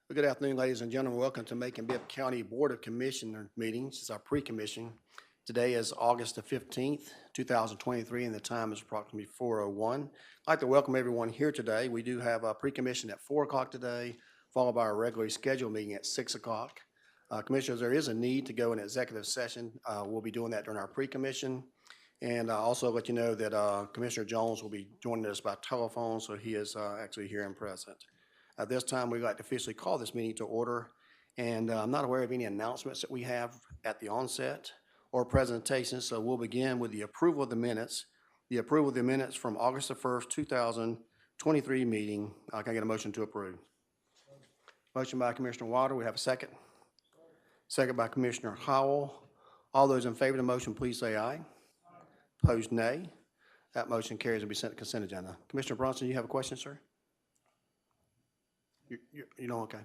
Well, good afternoon, ladies and gentlemen. Welcome to Macon-Bibb County Board of Commissioner meetings. It's our pre-commission. Today is August the 15th, 2023, and the time is approximately 4:01. I'd like to welcome everyone here today. We do have a pre-commission at 4 o'clock today, followed by our regularly scheduled meeting at 6 o'clock. Commissioners, there is a need to go in executive session. We'll be doing that during our pre-commission. And also let you know that Commissioner Jones will be joining us by telephone, so he is actually here and present. At this time, we'd like to officially call this meeting to order, and I'm not aware of any announcements that we have at the onset or presentations, so we'll begin with the approval of the minutes. The approval of the minutes from August the 1st, 2023 meeting. Can I get a motion to approve? Motion by Commissioner Wilder. We have a second. Second by Commissioner Howell. All those in favor of the motion, please say aye. Opposed, nay. That motion carries and be sent to consent agenda. Commissioner Bronson, you have a question, sir? You know, okay.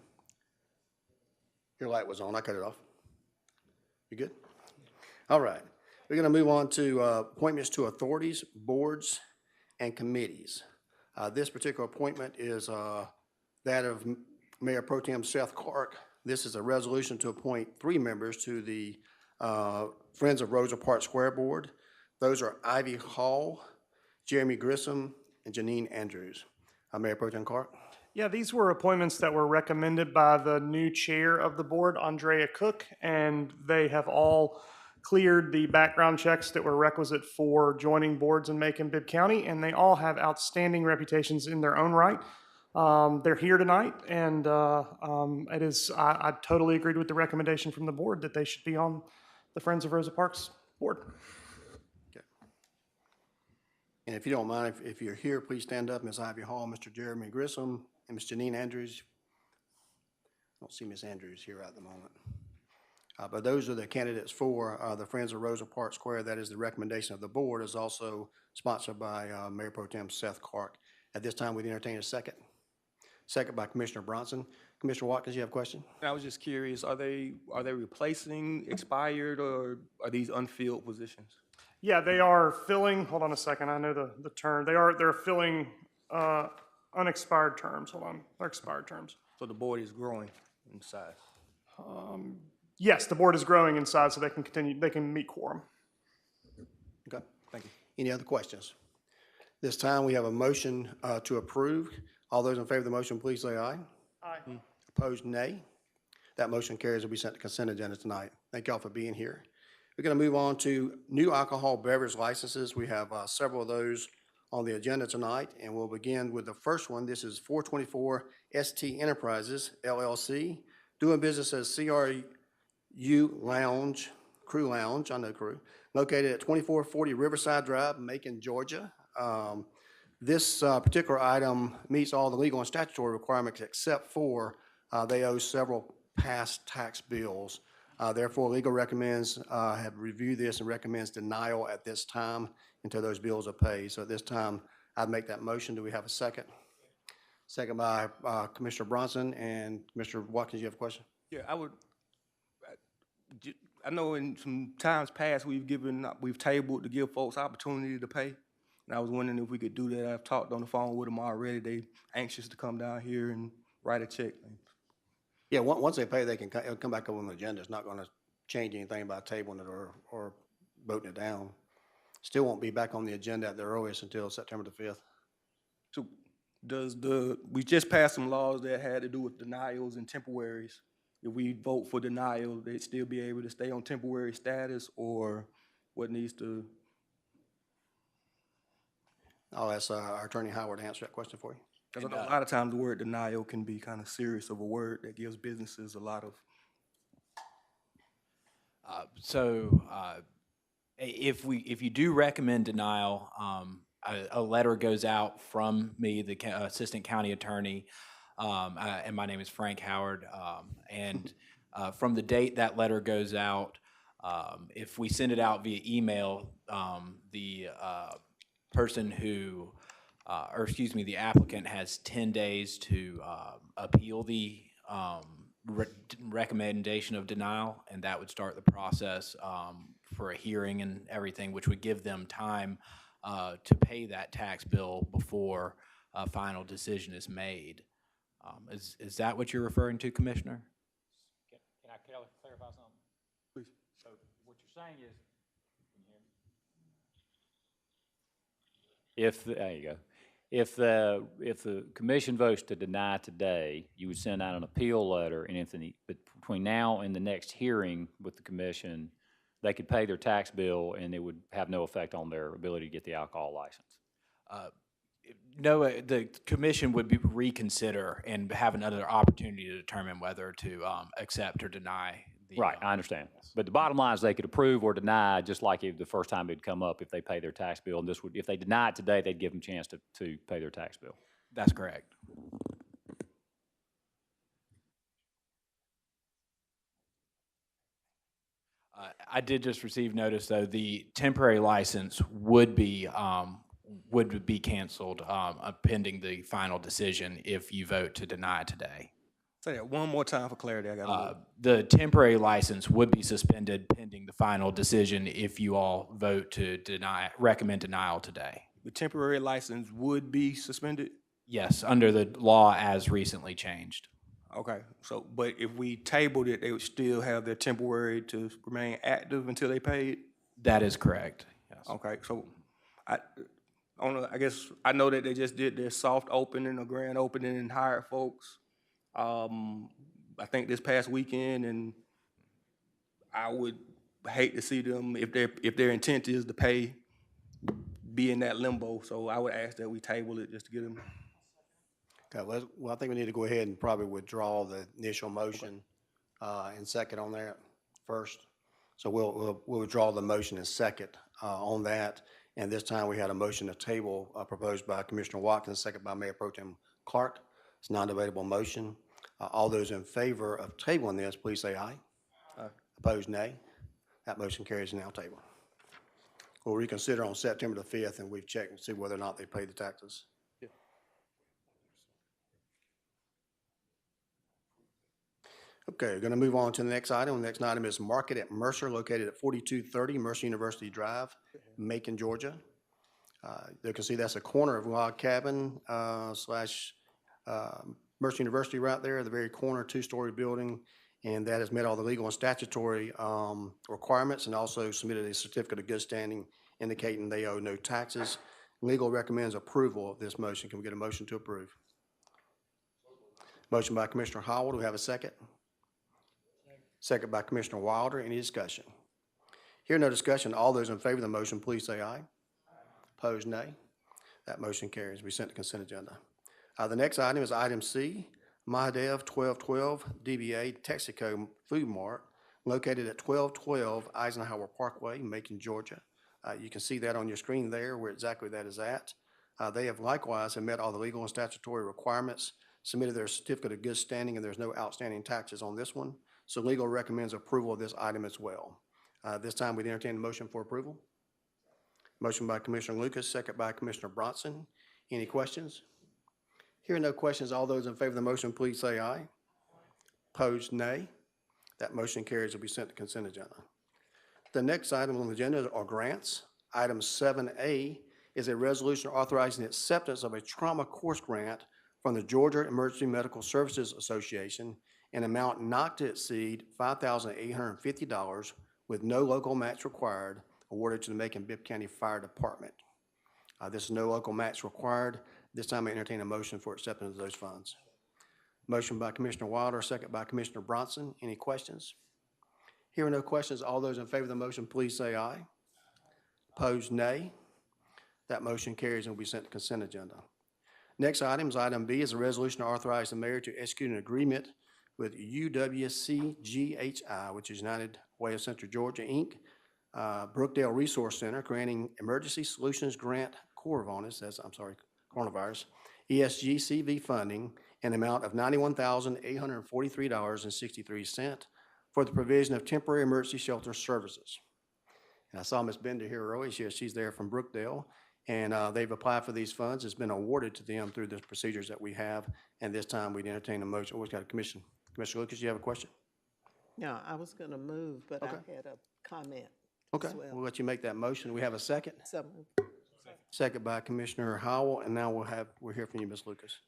Your light was on. I cut it off. You good? All right. We're going to move on to appointments to authorities, boards, and committees. This particular appointment is that of Mayor Pro Tem Seth Clark. This is a resolution to appoint 3 members to the Friends of Rosa Parks Square Board. Those are Ivy Hall, Jeremy Grissom, and Janine Andrews. Mayor Pro Tem Clark. Yeah, these were appointments that were recommended by the new chair of the board, Andrea Cook, and they have all cleared the background checks that were requisite for joining boards in Macon-Bibb County, and they all have outstanding reputations in their own right. They're here tonight, and I totally agreed with the recommendation from the board that they should be on the Friends of Rosa Parks board. Okay. And if you don't mind, if you're here, please stand up. Ms. Ivy Hall, Mr. Jeremy Grissom, and Ms. Janine Andrews. I don't see Ms. Andrews here at the moment. But those are the candidates for the Friends of Rosa Parks Square. That is the recommendation of the board. Is also sponsored by Mayor Pro Tem Seth Clark. At this time, we'd entertain a second. Second by Commissioner Bronson. Commissioner Watkins, you have a question? I was just curious, are they replacing expired, or are these unfilled positions? Yeah, they are filling, hold on a second, I know the term. They're filling unexpired terms. Hold on, they're expired terms. So the board is growing in size? Yes, the board is growing in size, so they can meet quorum. Okay. Thank you. Any other questions? This time we have a motion to approve. All those in favor of the motion, please say aye. Aye. Opposed, nay. That motion carries and will be sent to consent agenda tonight. Thank y'all for being here. We're going to move on to new alcohol beverage licenses. We have several of those on the agenda tonight, and we'll begin with the first one. This is 424 ST Enterprises, LLC, doing business as CRU Lounge, Crew Lounge, I know Crew, located at 2440 Riverside Drive, Macon, Georgia. This particular item meets all the legal and statutory requirements except for they owe several past tax bills. Therefore, legal recommends, have reviewed this and recommends denial at this time until those bills are paid. So at this time, I'd make that motion. Do we have a second? Second by Commissioner Bronson. And Commissioner Watkins, you have a question? Yeah, I know in some times past we've tabled to give folks opportunity to pay. And I was wondering if we could do that. I've talked on the phone with them already. They anxious to come down here and write a check. Yeah, once they pay, they can come back up on the agenda. It's not going to change anything by tabling it or voting it down. Still won't be back on the agenda at the earliest until September the 5th. So we just passed some laws that had to do with denials and temporaries. If we vote for denial, they'd still be able to stay on temporary status, or what needs to? I'll ask our Attorney Howard to answer that question for you. Because I know a lot of times the word denial can be kind of serious of a word that gives businesses a lot of. If you do recommend denial, a letter goes out from me, the Assistant County Attorney, and my name is Frank Howard. From the date that letter goes out, if we send it out via email, the person who, the applicant has 10 days to appeal the recommendation of denial, and that would start the process for a hearing and everything, which would give them time to pay that tax bill before a final decision is made. Is that what you're referring to, Commissioner? Can I clarify something? Please. So what you're saying is, can you hear me? There you go. If the commission votes to deny today, you would send out an appeal letter, and but between now and the next hearing with the commission, they could pay their tax bill, and it would have no effect on their ability to get the alcohol license. No, the commission would reconsider and have another opportunity to determine whether to accept or deny the. Right, I understand. But the bottom line is they could approve or deny, just like if the first time it'd come up if they pay their tax bill. And this would, if they deny it today, they'd give them a chance to pay their tax bill. That's correct. I did just receive notice, though, the temporary license would be canceled pending the final decision if you vote to deny today. Say that one more time for clarity. I got The temporary license would be suspended pending the final decision if you all vote to recommend denial today. the temporary license would be suspended? Yes, under the law as recently changed. Okay, so, but if we tabled it, they would still have their temporary to remain active until they paid? That is correct, yes. Okay, so I guess I know that they just did their soft opening or grand opening and hired folks. I think this past weekend, and I would hate to see them, if their intent is to pay, be in that limbo. So I would ask that we table it just to get them. Okay, well, I think we need to go ahead and probably withdraw the initial motion and second on that first. So we'll withdraw the motion and second on that. And this time we had a motion to table proposed by Commissioner Watkins, second by Mayor Pro Tem Clark. It's a non-debatable motion. All those in favor of tabling this, please say aye. Aye. Opposed, nay. That motion carries and now table. We'll reconsider on September the 5th, and we've checked and see whether or not they pay the taxes. Okay, we're going to move on to the next item. The next item is Market at Mercer, located at 4230 Mercer University Drive, Macon, Georgia. You can see that's a corner of Log Cabin slash Mercer University right there, the very corner, two-story building, and that has met all the legal and statutory requirements, and also submitted a certificate of good standing indicating they owe no taxes. Legal recommends approval of this motion. Can we get a motion to approve? Motion by Commissioner Howell. Do we have a second? Second by Commissioner Wilder. Any discussion? Here, no discussion. All those in favor of the motion, please say aye. Opposed, nay. That motion carries. We sent the consent agenda. The next item is item C, Mahadev 1212 DBA Texaco Food Mart, located at 1212 Eisenhower Parkway, Macon, Georgia. You can see that on your screen there, where exactly that is at. They have likewise met all the legal and statutory requirements, submitted their certificate of good standing, and there's no outstanding taxes on this one. So legal recommends approval of this item as well. This time we'd entertain a motion for approval. Motion by Commissioner Lucas, second by Commissioner Bronson. Any questions? Hearing no questions, all those in favor of the motion, please say aye. Opposed, nay. That motion carries. Will be sent to consent agenda. The next item on the agenda are grants. Item 7A is a resolution authorizing the acceptance of a trauma course grant from the Georgia Emergency Medical Services Association, an amount not to exceed $5,850 with no local match required, awarded to the Macon-Bibb County Fire Department. This is no local match required. This time I entertain a motion for acceptance of those funds. Motion by Commissioner Wilder, second by Commissioner Bronson. Any questions? Hearing no questions, all those in favor of the motion, please say aye. Opposed, nay. That motion carries and will be sent to consent agenda. Next item is item B, is a resolution to authorize the mayor to execute an agreement with UWCGHI, which is United Way of Central Georgia, Inc., Brookdale Resource Center, granting Emergency Solutions Grant Coronavirus, ESGCV funding, an amount of $91,843.63 for the provision of temporary emergency shelter services. And I saw Ms. Bender here earlier. She's there from Brookdale, and they've applied for these funds. It's been awarded to them through the procedures that we have, and this time we'd entertain a motion. We've got a commission. Commissioner Lucas, you have a question? No, I was going to move, but Okay. I had a comment Okay, as well. we'll let you make that motion. We have a second? So, Second by Commissioner Howell, and now we'll hear from you, Ms. Lucas.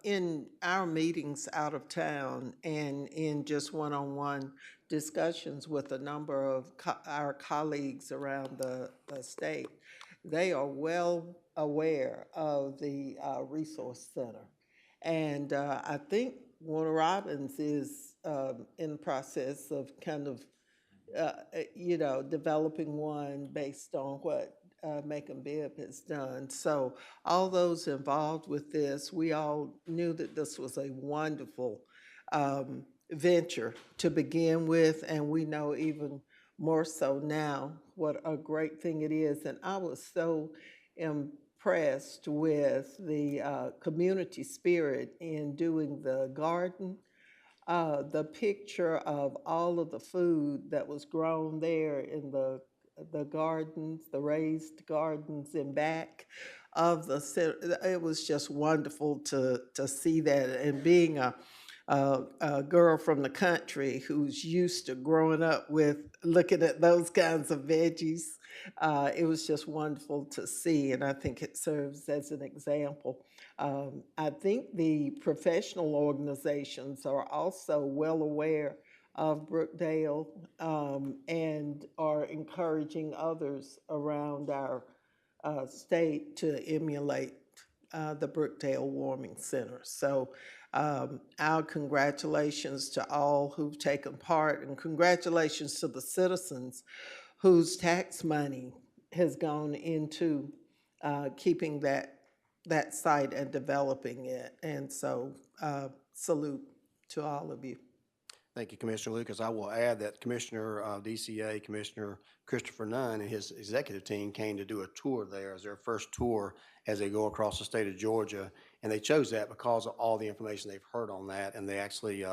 In our meetings out of town and in just one-on-one discussions with a number of our colleagues around the state, they are well aware of the Resource Center. And I think Warner Robins is in the process of kind of developing one based on what Macon-Bibb has done. So all those involved with this, we all knew that this was a wonderful venture to begin with, and we know even more so now what a great thing it is. And I was so impressed with the community spirit in doing the garden. The picture of all of the food that was grown there in the gardens, the raised gardens in back of the center, it was just wonderful to see that. And being a girl from the country who's used to growing up with looking at those kinds of veggies, it was just wonderful to see, and I think it serves as an example. I think the professional organizations are also well aware of Brookdale and are encouraging others around our state to emulate the Brookdale Warming Center. So our congratulations to all who've taken part, and congratulations to the citizens whose tax money has gone into keeping that site and developing it. And so salute to all of you. Thank you, Commissioner Lucas. I will add that Commissioner DCA, Commissioner Christopher Nunn and his executive team came to do a tour there as their first tour as they go across the state of Georgia. And they chose that because of all the information they've heard on that. And they actually,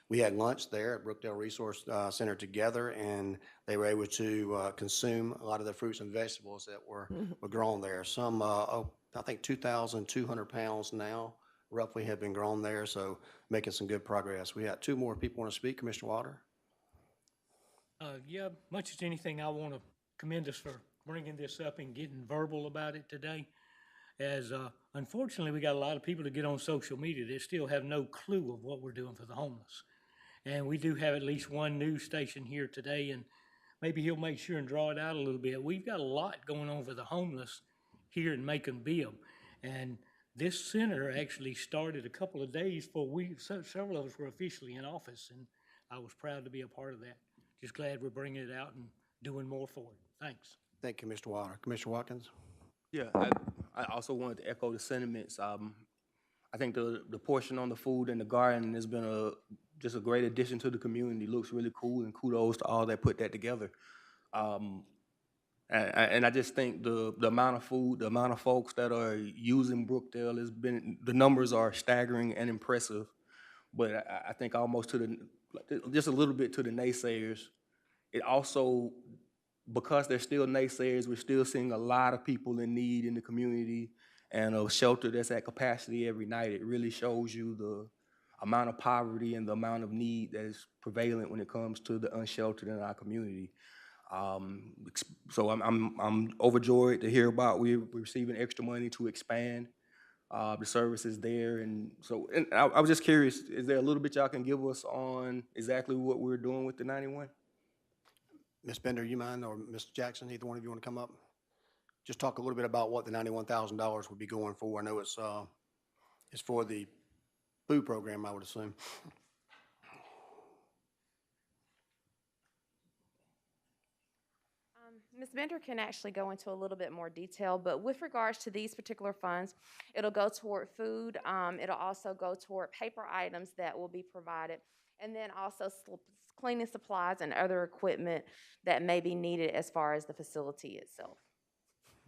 we had lunch there at Brookdale Resource Center together, and they were able to consume a lot of the fruits and vegetables that were grown there. Some, I think 2,200 pounds now roughly have been grown there, so making some good progress. We got two more people want to speak. Commissioner Water. Yeah, much as anything, I want to commend us for bringing this up and getting verbal about it today. As unfortunately, we got a lot of people that get on social media that still have no clue of what we're doing for the homeless. And we do have at least one news station here today, and maybe he'll make sure and draw it out a little bit. We've got a lot going on for the homeless here in Macon-Bibb. And this center actually started a couple of days before several of us were officially in office, and I was proud to be a part of that. Just glad we're bringing it out and doing more for it. Thanks. Thank you, Mr. Water. Commissioner Watkins. Yeah, I also wanted to echo the sentiments. I think the portion on the food and the garden has been just a great addition to the community. Looks really cool, and kudos to all that put that together. And I just think the amount of food, the amount of folks that are using Brookdale the numbers are staggering and impressive. But I think almost just a little bit to the naysayers. It also, because they're still naysayers, we're still seeing a lot of people in need in the community, and a shelter that's at capacity every night. It really shows you the amount of poverty and the amount of need that is prevalent when it comes to the unsheltered in our community. So I'm overjoyed to hear about we're receiving extra money to expand the services there. And so I was just curious, is there a little bit y'all can give us on exactly what we're doing with the 91? Ms. Bender, you mind, or Mr. Jackson, either one of you want to come up? Just talk a little bit about what the $91,000 would be going for. I know it's for the food program, I would assume. Ms. Bender can actually go into a little bit more detail, but with regards to these particular funds, it'll go toward food. It'll also go toward paper items that will be provided, and then also cleaning supplies and other equipment that may be needed as far as the facility itself.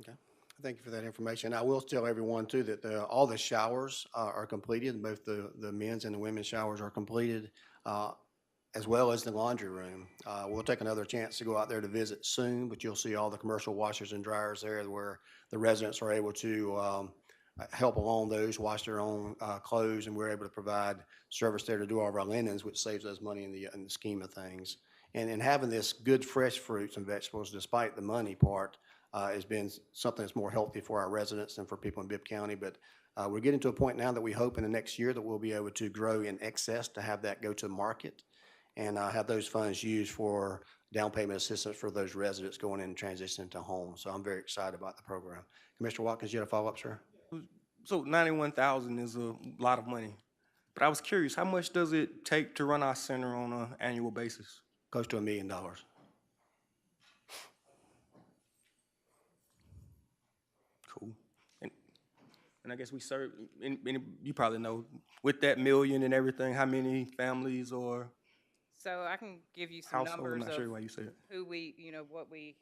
Okay. Thank you for that information. I will tell everyone too that all the showers are completed. Both the men's and the women's showers are completed, as well as the laundry room. We'll take another chance to go out there to visit soon, but you'll see all the commercial washers and dryers there where the residents are able to help along those, wash their own clothes, and we're able to provide service there to do all of our linens, which saves us money in the scheme of things. And having this good fresh fruits and vegetables, despite the money part, has been something that's more healthy for our residents and for people in Bibb County. But we're getting to a point now that we hope in the next year that we'll be able to grow in excess to have that go to market and have those funds used for down payment assistance for those residents going in and transitioning to homes. So I'm very excited about the program. Commissioner Watkins, you had a follow-up, sir? So 91,000 is a lot of money. But I was curious, how much does it take to run our center on an annual basis? Close to $1 million. Cool. And I guess we serve, and you probably know, with that million and everything, how many families or So I can give you some households? I'm numbers not sure of why you said it. who we, what we,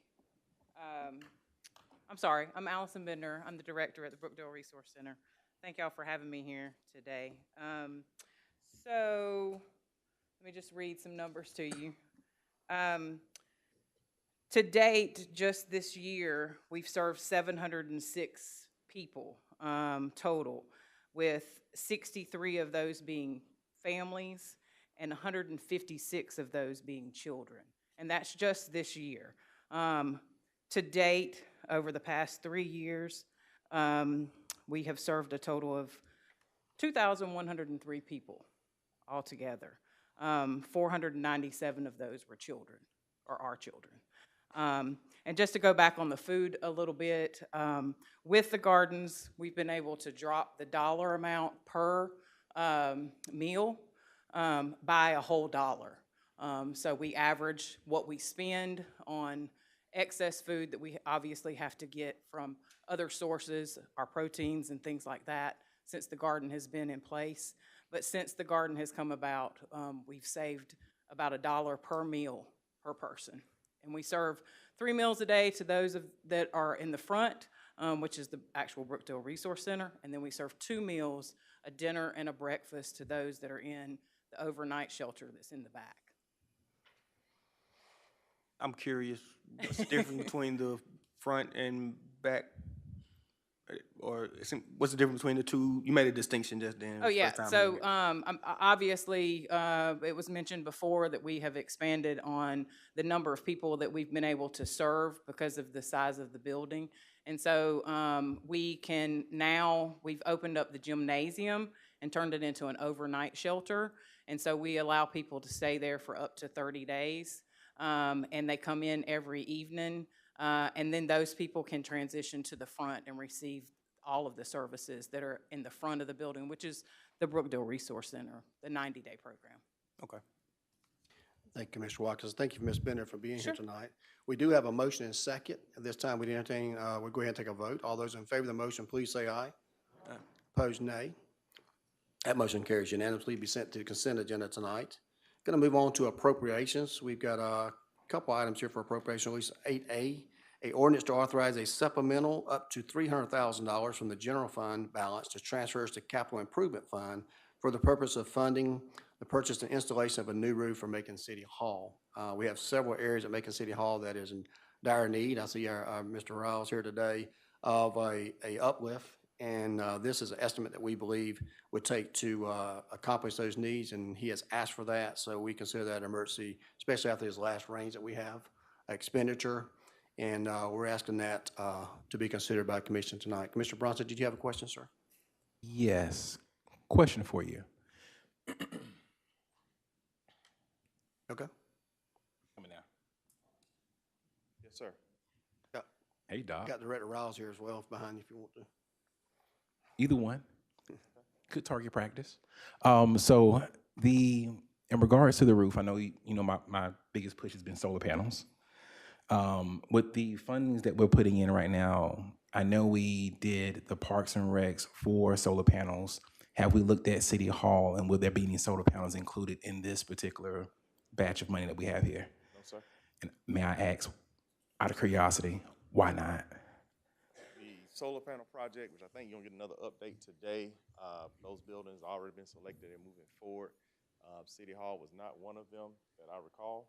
I'm sorry, I'm Allison Bender. I'm the director at the Brookdale Resource Center. Thank y'all for having me here today. So let me just read some numbers to you. To date, just this year, we've served 706 people total, with 63 of those being families and 156 of those being children. And that's just this year. To date, over the past 3 years, we have served a total of 2,103 people altogether. 497 of those were children, or are children. And just to go back on the food a little bit, with the gardens, we've been able to drop the dollar amount per meal by a whole dollar. So we average what we spend on excess food that we obviously have to get from other sources, our proteins and things like that, since the garden has been in place. But since the garden has come about, we've saved about $1 per meal per person. And we serve 3 meals a day to those that are in the front, which is the actual Brookdale Resource Center. And then we serve 2 meals, a dinner and a breakfast, to those that are in the overnight shelter that's in the back. I'm curious, what's the difference between the front and back? Or what's the difference between the two? You made a distinction just then. Oh, yeah. first time So hearing it. obviously, it was mentioned before that we have expanded on the number of people that we've been able to serve because of the size of the building. And so we've opened up the gymnasium and turned it into an overnight shelter. And so we allow people to stay there for up to 30 days. And they come in every evening. And then those people can transition to the front and receive all of the services that are in the front of the building, which is the Brookdale Resource Center, the 90-day program. Okay. Thank you, Commissioner Watkins. Thank you, Ms. Bender, for being here tonight. We do have a motion and second. At this time, we'll go ahead and take a vote. All those in favor of the motion, please say aye. Aye. Opposed, nay. That motion carries unanimously. Be sent to the consent agenda tonight. Going to move on to appropriations. We've got a couple items here for appropriation, at least 8A. A ordinance to authorize a supplemental up to $300,000 from the general fund balance to transfers to capital improvement fund for the purpose of funding the purchase and installation of a new roof for Macon City Hall. We have several areas at Macon City Hall that is in dire need. I see our Mr. Riles here today of a uplift, and this is an estimate that we believe would take to accomplish those needs, and he has asked for that, so we consider that an emergency, especially after his last range that we have, expenditure. And we're asking that to be considered by the commission tonight. Commissioner Bronson, did you have a question, sir? Yes. Question for you. Okay. Coming now. Yes, sir. Hey, Doc. Got Director Riles here as well behind you if you want to. Either one. Good target practice. So in regards to the roof, I know my biggest push has been solar panels. With the fundings that we're putting in right now, I know we did the Parks and Recs for solar panels. Have we looked at City Hall, and will there be any solar panels included in this particular batch of money that we have here? No, sir. And may I ask, out of curiosity, why not? The solar panel project, which I think you're gonna get another update today, those buildings already been selected and moving forward. City Hall was not one of them that I recall,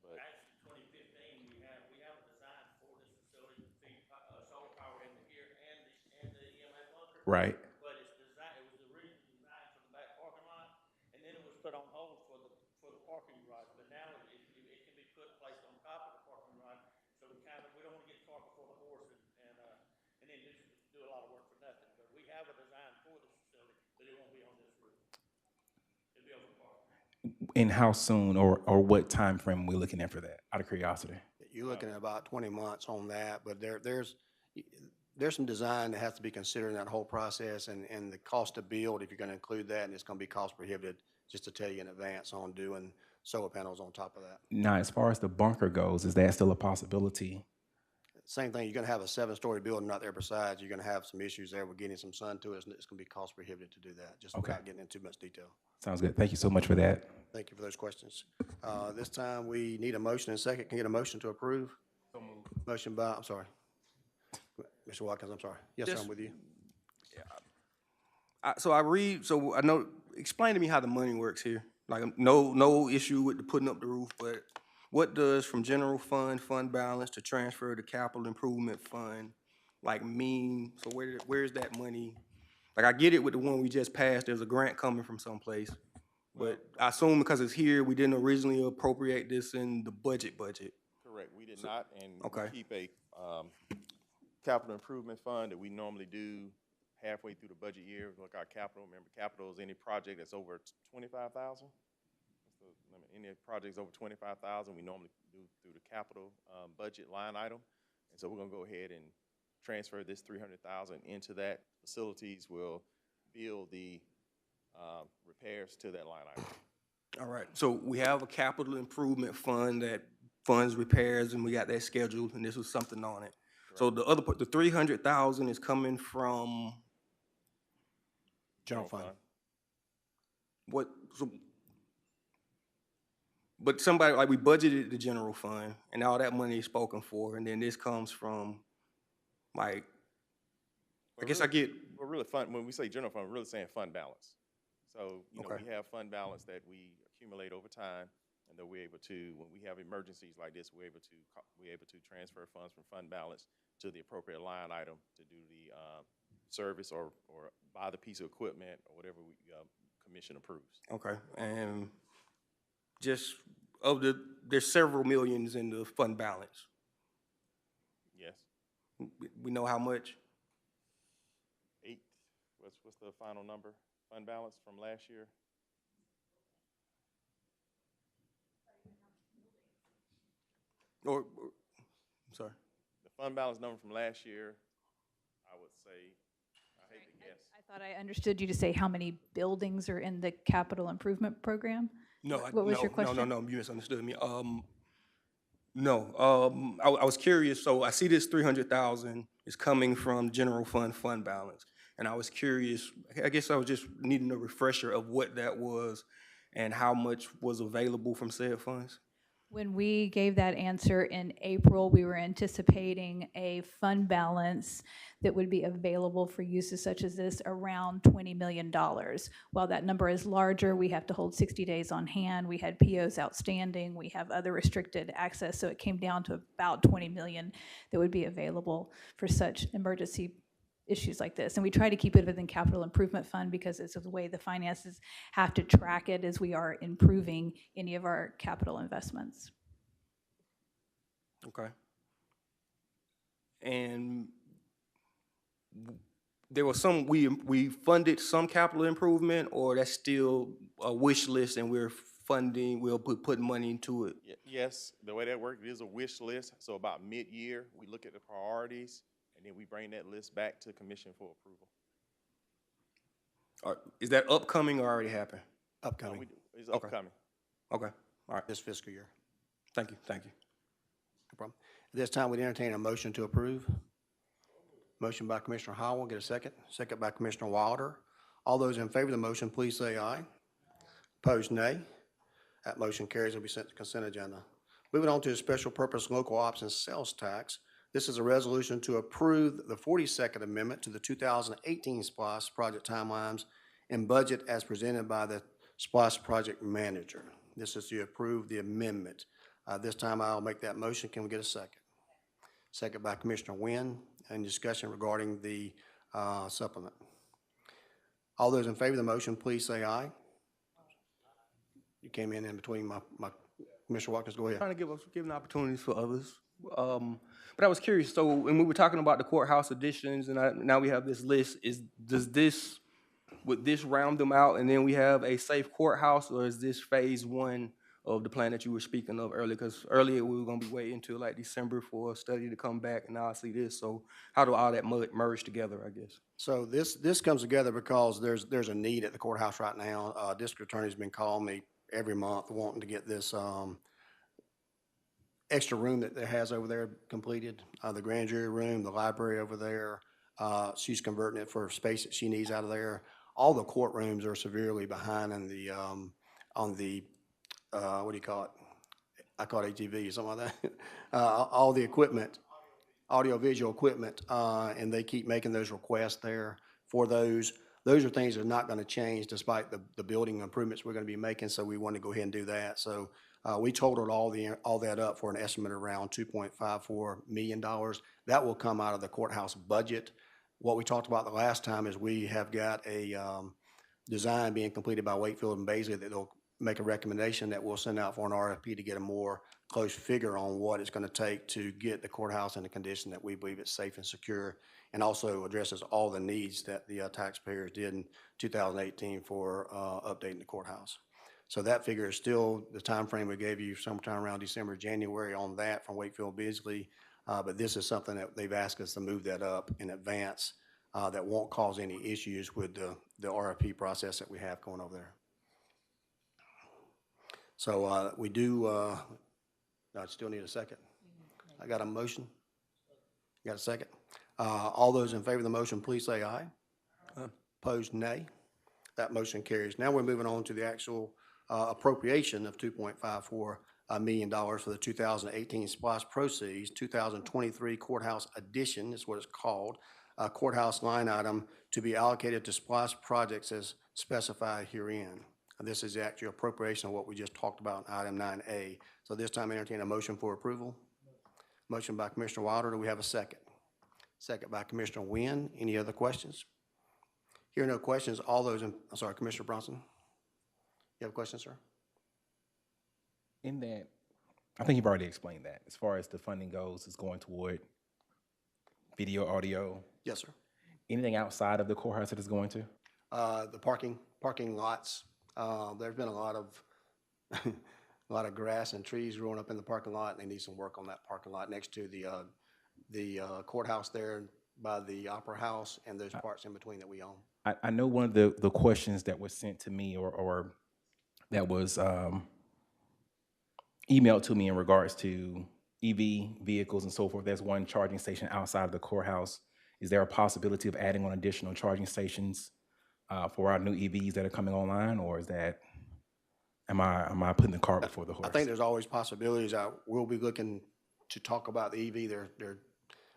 but. Actually, 2015, we have a design for this facility to feed solar power into here and the EMA bunker. Right. But it was originally designed for the back parking lot, and then it was put on hold for the parking garage. But now it can be placed on top of the parking garage, so we don't want to get caught before the And how soon or what time frame we're looking at for that, out of curiosity? You're looking at about 20 months on that, but there's some design that has to be considered in that whole process, and the cost to build, if you're gonna include that, and it's gonna be cost prohibitive, just to tell you in advance on doing solar panels on top of that. Now, as far as the bunker goes, is that still a possibility? Same thing, you're gonna have a 7-story building out there besides, you're gonna have some issues there with getting some sun to it, and it's gonna be cost prohibitive to do that, just Okay. without getting into too much detail. Sounds good. Thank you so much for that. Thank you for those questions. This time, we need a motion and second. Can I get a motion to approve? Motion by, I'm sorry. Mr. Watkins, I'm sorry. Yes, sir, I'm Just- with you. So I know, explain to me how the money works here. Like, no issue with the putting up the roof, but what does from general fund balance to transfer to capital improvement fund, like mean? So where's that money? Like, I get it with the one we just passed, there's a grant coming from someplace. But I assume because it's here, we didn't originally appropriate this in the budget. Correct, we did not, and okay. we keep a capital improvement fund that we normally do halfway through the budget year. Look, our capital, remember, capital is any project that's over 25,000. Any projects over 25,000, we normally do through the capital budget line item. And so we're gonna go ahead and transfer this 300,000 into that. Facilities will build the repairs to that line item. All right, so we have a capital improvement fund that funds repairs, and we got that scheduled, and this was something on it. So the other part, the 300,000 is coming from General fund. what? But somebody, like, we budgeted the general fund, and all that money is spoken for, and then this comes from, like, I guess I get. We're really when we say general fund, we're really saying fund balance. So, you know, Okay. we have fund balance that we accumulate over time, and that we're able to, when we have emergencies like this, we're able to transfer funds from fund balance to the appropriate line item to do the service or buy the piece of equipment or whatever we commission approves. Okay, and just there's several millions in the fund balance. Yes. We know how much? 8, what's the final number? Fund balance from last year? I'm sorry. The fund balance number from last year, I would say, I hate to guess. I thought I understood you to say how many buildings are in the capital improvement program? No, What was your question? No, you misunderstood me. I was curious, so I see this 300,000 is coming from general fund balance. And I was curious, I guess I was just needing a refresher of what that was and how much was available from said funds. When we gave that answer in April, we were anticipating a fund balance that would be available for uses such as this around $20 million. While that number is larger, we have to hold 60 days on hand. We had POs outstanding. We have other restricted access. So it came down to about 20 million that would be available for such emergency issues like this. And we try to keep it within capital improvement fund because it's the way the finances have to track it as we are improving any of our capital investments. Okay. And there was we funded some capital improvement, or that's still a wish list and we'll put money into it? Yes, the way that works, it is a wish list. So about mid-year, we look at the priorities, and then we bring that list back to commission for approval. Is that upcoming or already happened? Upcoming, It's upcoming. Okay, all right. this fiscal year. Thank you. No problem. At this time, we entertain a motion to approve. Motion by Commissioner Howell, get a second. Second by Commissioner Wilder. All those in favor of the motion, please say aye. Opposed, nay. That motion carries and will be sent to consent agenda. Moving on to the special purpose local ops and sales tax. This is a resolution to approve the 42nd Amendment to the 2018 SPLOST project timelines and budget as presented by the SPLOST project manager. This is to approve the amendment. This time I'll make that motion. Can we get a second? Second by Commissioner Wynn. Any discussion regarding the supplement? All those in favor of the motion, please say aye. You came in between my Commissioner Watkins, go ahead. Trying to give an opportunities for others. But I was curious, so when we were talking about the courthouse additions and now we have this list, does this would this round them out and then we have a safe courthouse, or is this phase one of the plan that you were speaking of earlier? Because earlier we were gonna be waiting until like December for a study to come back, and now I see this. So how do all that merge together, I guess? So this comes together because there's a need at the courthouse right now. District attorney's been calling me every month wanting to get this, extra room that it has over there completed, the grand jury room, the library over there. She's converting it for space that she needs out of there. All the courtrooms are severely behind in the, on the, what do you call it? I call it ATV, something like that. All the equipment, audiovisual equipment, and they keep making those requests there for those. Those are things that are not gonna change despite the building improvements we're gonna be making, so we want to go ahead and do that. So, we totaled all that up for an estimate around $2.54 million. That will come out of the courthouse budget. What we talked about the last time is we have got a, design being completed by Wakefield and Baisley that they'll make a recommendation that we'll send out for an RFP to get a more close figure on what it's gonna take to get the courthouse in a condition that we believe it's safe and secure, and also addresses all the needs that the taxpayers did in 2018 for updating the courthouse. So that figure is still the time frame we gave you, sometime around December, January on that from Wakefield Beasley. But this is something that they've asked us to move that up in advance, that won't cause any issues with the RFP process that we have going over there. So we do, I still need a second. I got a motion. Got a second? All those in favor of the motion, please say aye. Opposed, nay. That motion carries. Now we're moving on to the actual appropriation of $2.54 million for the 2018 SPOS proceeds, 2023 courthouse addition is what it's called, courthouse line item to be allocated to SPOS projects as specified herein. This is the actual appropriation of what we just talked about in item 9A. So this time I entertain a motion for approval. Motion by Commissioner Wilder. Do we have a second? Second by Commissioner Wynn. Any other questions? Hearing no questions, all those in, I'm sorry, Commissioner Bronson. You have a question, sir? In that, I think you've already explained that. As far as the funding goes, it's going toward video, audio. Yes, sir. Anything outside of the courthouse that is going to? The parking lots. There's been a lot of grass and trees growing up in the parking lot, and they need some work on that parking lot next to the courthouse there by the Opera House and those parts in between that we own. I know one of the questions that was sent to me or that was emailed to me in regards to EV vehicles and so forth. There's one charging station outside of the courthouse. Is there a possibility of adding on additional charging stations for our new EVs that are coming online, or is that, am I putting the cart before the horse? I think there's always possibilities. We'll be looking to talk about the EV.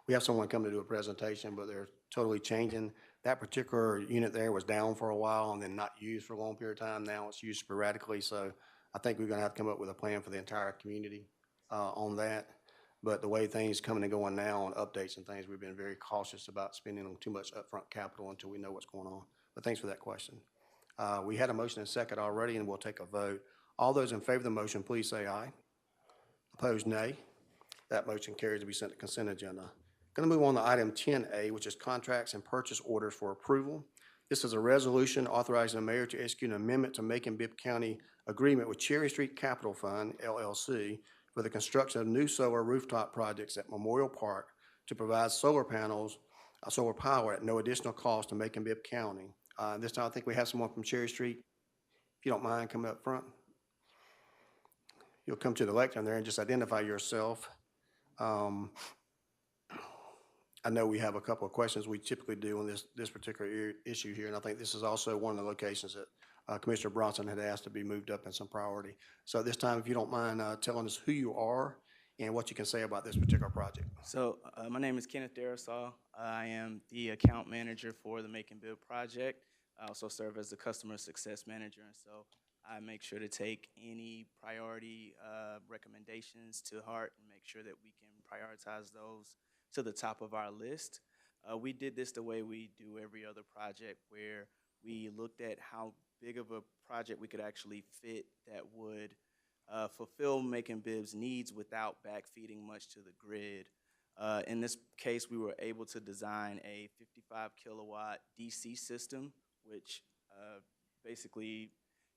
We have someone come to do a presentation, but they're totally changing. That particular unit there was down for a while and then not used for a long period of time. Now it's used sporadically. So I think we're gonna have to come up with a plan for the entire community on that. But the way things coming and going now on updates and things, we've been very cautious about spending too much upfront capital until we know what's going on. But thanks for that question. We had a motion and second already, and we'll take a vote. All those in favor of the motion, please say aye. Opposed, nay. That motion carries to be sent to consent agenda. Going to move on to item 10A, which is contracts and purchase orders for approval. This is a resolution authorizing the mayor to execute an amendment to Macon-Bibb County agreement with Cherry Street Capital Fund, LLC, for the construction of new solar rooftop projects at Memorial Park to provide solar panels, solar power at no additional cost to Macon-Bibb County. This time I think we have someone from Cherry Street. If you don't mind, coming up front. You'll come to the lectern there and just identify yourself. I know we have a couple of questions we typically do on this particular issue here, and I think this is also one of the locations that Commissioner Bronson had asked to be moved up in some priority. So at this time, if you don't mind telling us who you are and what you can say about this particular project. So my name is Kenneth Darasol. I am the account manager for the Macon-Bibb project. I also serve as the customer success manager, and so I make sure to take any priority recommendations to heart and make sure that we can prioritize those to the top of our list. We did this the way we do every other project, where we looked at how big of a project we could actually fit that would fulfill Macon-Bibb's needs without backfeeding much to the grid. In this case, we were able to design a 55 kilowatt DC system, which basically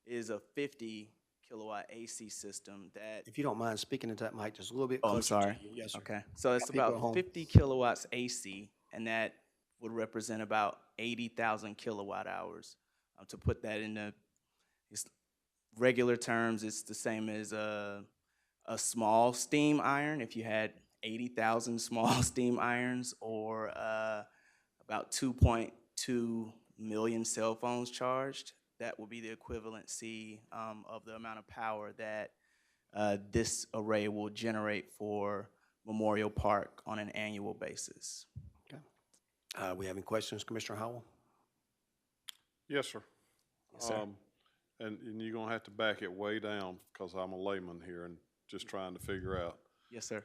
is a 50 kilowatt AC system that, If you don't mind speaking into that mic just a little bit oh, closer. I'm to sorry. you. Yes, sir. Okay, so it's Got people at about home. 50 kilowatts AC, and that would represent about 80,000 kilowatt hours. To put that into regular terms, it's the same as a small steam iron. If you had 80,000 small steam irons, or about 2.2 million cell phones charged, that would be the equivalency of the amount of power that this array will generate for Memorial Park on an annual basis. We have any questions, Commissioner Howell? Yes, sir. Yes, sir. And you're gonna have to back it way down because I'm a layman here and just trying to figure out. Yes, sir.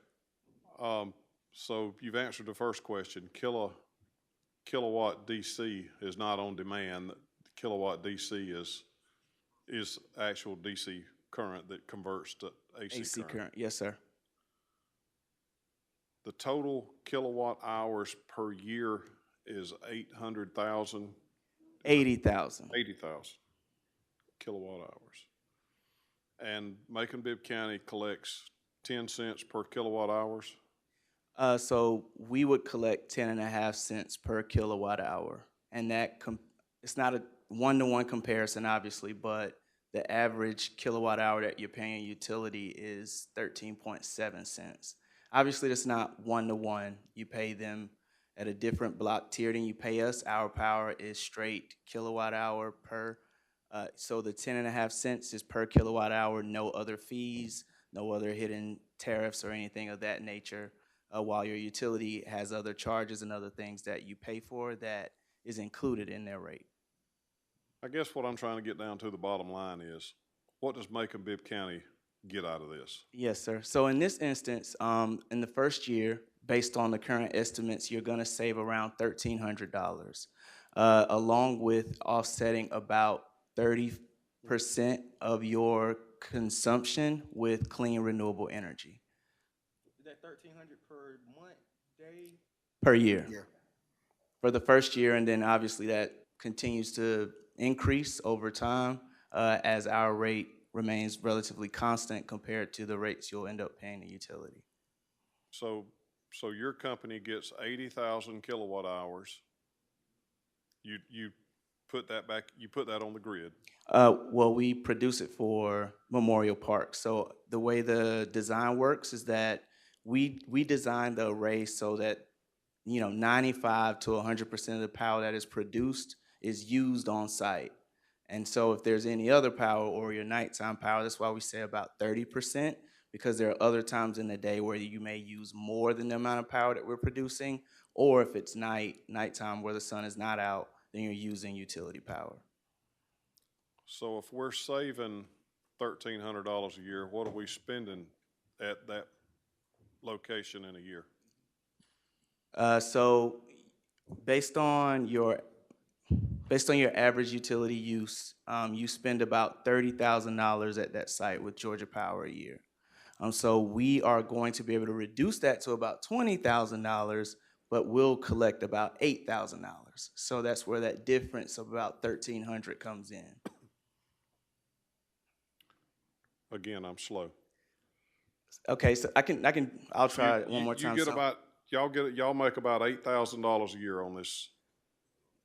So you've answered the first question. Kilowatt DC is not on demand. Kilowatt DC is actual DC current that converts to AC current. Yes, sir. The total kilowatt hours per year is 800,000. 80,000. 80,000 kilowatt hours. And Macon-Bibb County collects 10 cents per kilowatt hours. So we would collect 10.5 cents per kilowatt hour, and that it's not a one-to-one comparison, obviously, but the average kilowatt hour that you're paying utility is 13.7 cents. Obviously, that's not one-to-one. You pay them at a different block tier than you pay us. Our power is straight kilowatt hour per. So the 10.5 cents is per kilowatt hour, no other fees, no other hidden tariffs or anything of that nature. While your utility has other charges and other things that you pay for that is included in their rate. I guess what I'm trying to get down to the bottom line is, what does Macon-Bibb County get out of this? Yes, sir. So in this instance, in the first year, based on the current estimates, you're going to save around $1,300, along with offsetting about 30% of your consumption with clean renewable energy. Is that 1,300 per month, day? Per year. Yeah. For the first year, and then obviously that continues to increase over time as our rate remains relatively constant compared to the rates you'll end up paying the utility. So your company gets 80,000 kilowatt hours. You put that back, you put that on the grid. Well, we produce it for Memorial Park. So the way the design works is that we design the array so that 95 to 100% of the power that is produced is used on site. And so if there's any other power or your nighttime power, that's why we say about 30%, because there are other times in the day where you may use more than the amount of power that we're producing, or if it's nighttime where the sun is not out, then you're using utility power. So if we're saving $1,300 a year, what are we spending at that location in a year? So based on your average utility use, you spend about $30,000 at that site with Georgia Power a year. So we are going to be able to reduce that to about $20,000, but we'll collect about $8,000. So that's where that difference of about $1,300 comes in. Again, I'm slow. Okay, so I'll try it one more time. You get y'all make about $8,000 a year on this.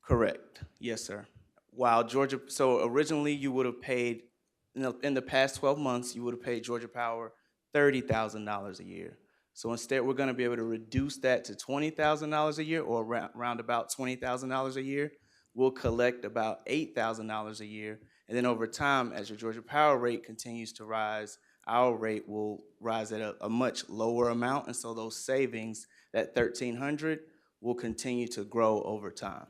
Correct. Yes, sir. While Georgia, so originally you would have paid, in the past 12 months, you would have paid Georgia Power $30,000 a year. So instead, we're going to be able to reduce that to $20,000 a year, or around about $20,000 a year. We'll collect about $8,000 a year. And then over time, as your Georgia Power rate continues to rise, our rate will rise at a much lower amount. And so those savings, that $1,300, will continue to grow over time.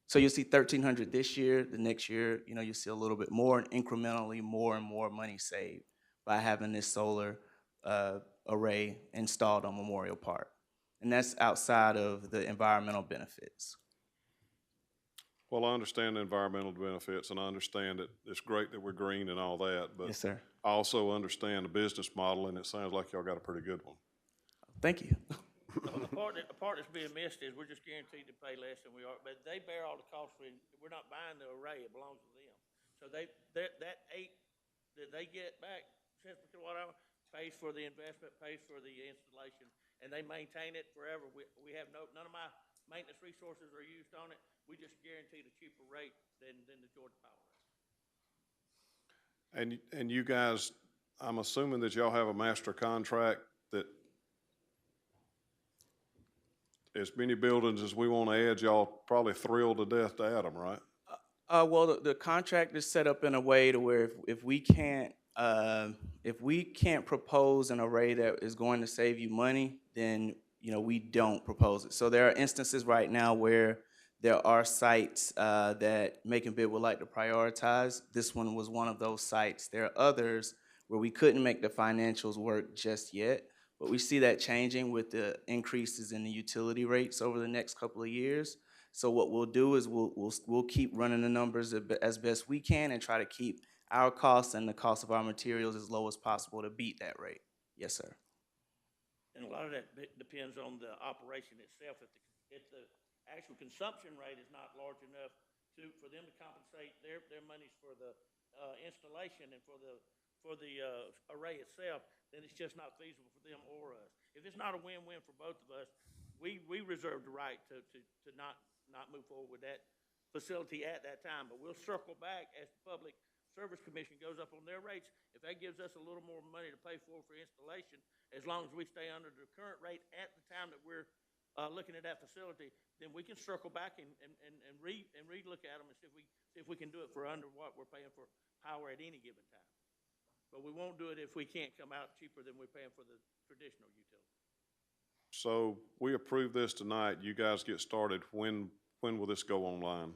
So you'll see $1,300 this year. The next year, you'll see a little bit more, and incrementally more and more money saved by having this solar array installed on Memorial Park. And that's outside of the environmental benefits. Well, I understand the environmental benefits, and I understand that it's great that we're green and all that, but Yes, sir. I also understand the business model, and it sounds like y'all got a pretty good one. Thank you. The part that's being missed is we're just guaranteed to pay less than we are, but they bear all the costs we're not buying the array, it belongs to them. So that 8 that they get back, cents per kilowatt hour, pays for the investment, pays for the installation, and they maintain it forever. We have none of my maintenance resources are used on it. We just guaranteed a cheaper rate than the Georgia Power rate. And you guys, I'm assuming that y'all have a master contract that as many buildings as we want to add, y'all probably thrilled to death to add them, right? Well, the contract is set up in a way to where if we can't propose an array that is going to save you money, then we don't propose it. So there are instances right now where there are sites that Macon-Bibb would like to prioritize. This one was one of those sites. There are others where we couldn't make the financials work just yet, but we see that changing with the increases in the utility rates over the next couple of years. So what we'll do is we'll keep running the numbers as best we can and try to keep our costs and the cost of our materials as low as possible to beat that rate. Yes, sir. And a lot of that depends on the operation itself. If the actual consumption rate is not large enough for them to compensate their monies for the installation and for the array itself, then it's just not feasible for them or us. If it's not a win-win for both of us, we reserve the right to not move forward with that facility at that time. But we'll circle back as the Public Service Commission goes up on their rates. If that gives us a little more money to pay for installation, as long as we stay under the current rate at the time that we're looking at that facility, then we can circle back and re-look at them and see if we can do it for under what we're paying for power at any given time. But we won't do it if we can't come out cheaper than we're paying for the traditional utility. So we approve this tonight. You guys get started. When will this go online?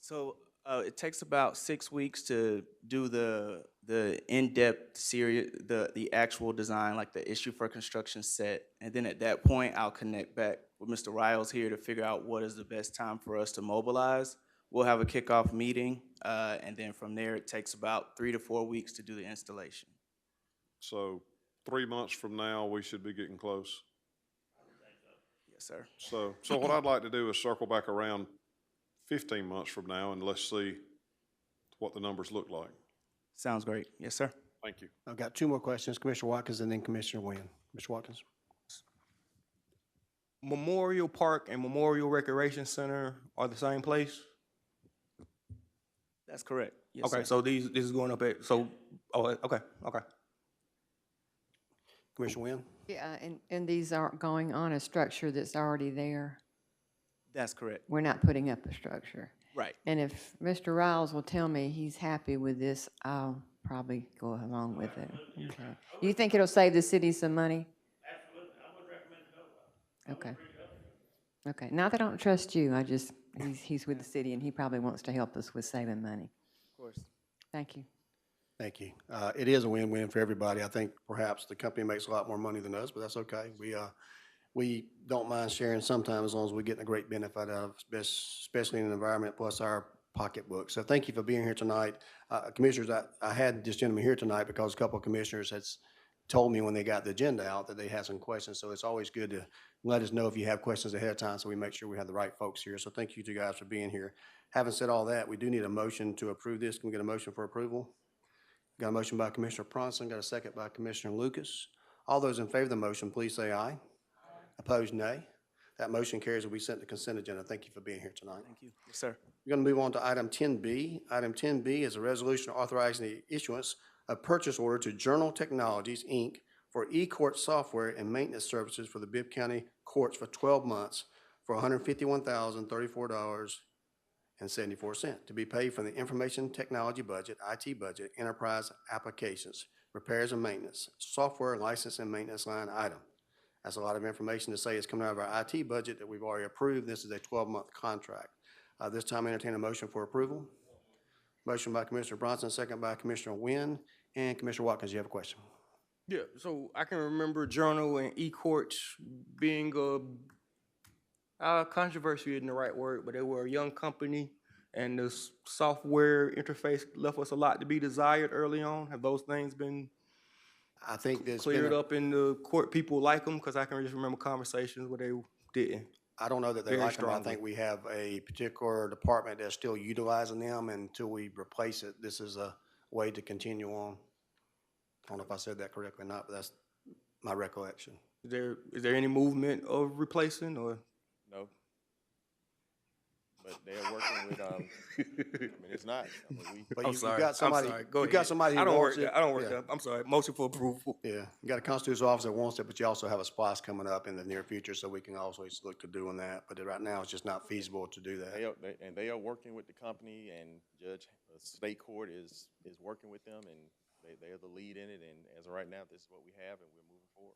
So it takes about 6 weeks to do the in-depth series, the actual design, like the issue for construction set. And then at that point, I'll connect back with Mr. Riles here to figure out what is the best time for us to mobilize. We'll have a kickoff meeting, and then from there, it takes about 3 to 4 weeks to do the installation. So 3 months from now, we should be getting close. Yes, sir. So what I'd like to do is circle back around 15 months from now and let's see what the numbers look like. Sounds great. Yes, sir. Thank you. I've got 2 more questions, Commissioner Watkins and then Commissioner Wynn. Mr. Watkins? Memorial Park and Memorial Recreation Center are the same place? That's correct. Yes, Okay, sir. so this is going up at, okay. Commissioner Wynn? Yeah, and these are going on a structure that's already there. That's correct. We're not putting up a structure. Right. And if Mr. Riles will tell me he's happy with this, I'll probably go along with it. Okay. You think it'll save the city some money? Absolutely. I would recommend it. Okay. Okay. Not that I don't trust you, he's with the city and he probably wants to help us with saving money. Of course. Thank you. Thank you. It is a win-win for everybody. I think perhaps the company makes a lot more money than us, but that's okay. We don't mind sharing sometimes as long as we're getting a great benefit out of it, especially in the environment plus our pocketbook. So thank you for being here tonight. Commissioners, I had this gentleman here tonight because a couple of commissioners had told me when they got the agenda out that they had some questions. So it's always good to let us know if you have questions ahead of time so we make sure we have the right folks here. So thank you two guys for being here. Having said all that, we do need a motion to approve this. Can we get a motion for approval? Got a motion by Commissioner Bronson, got a second by Commissioner Lucas. All those in favor of the motion, please say aye. Opposed, nay. That motion carries will be sent to consent agenda. Thank you for being here tonight. Thank you. Yes, sir. We're going to move on to item 10B. Item 10B is a resolution authorizing the issuance of purchase order to Journal Technologies, Inc. for e-court software and maintenance services for the Bibb County courts for 12 months for $151,034.74 to be paid from the Information Technology Budget, IT budget, Enterprise Applications, Repairs and Maintenance, Software License and Maintenance line item. That's a lot of information to say. It's coming out of our IT budget that we've already approved. This is a 12-month contract. This time, I entertain a motion for approval. Motion by Commissioner Bronson, second by Commissioner Wynn. And Commissioner Watkins, you have a question? Yeah, so I can remember Journal and e-courts being controversy isn't the right word, but they were a young company and the software interface left us a lot to be desired early on. Have those things been I think there's cleared up in the court, people like them? Because I can just remember conversations where they didn't. I don't know that they Very like them. I strongly. think we have a particular department that's still utilizing them, and until we replace it, this is a way to continue on. I don't know if I said that correctly or not, but that's my recollection. Is there any movement of replacing or? No. But they're working with, I mean, it's not. I mean, But I'm you've sorry. got somebody, I'm sorry. Go you've ahead. got somebody who I don't wants work it. there. I don't work Yeah. there. I'm sorry. Motion for approval. Yeah, you got a constitutional officer that wants it, but you also have a SPOS coming up in the near future, so we can always look to doing that. But right now, it's just not feasible to do that. they are working with the company, and state court is working with them, and they're the lead in it. And as of right now, this is what we have, and we're moving forward.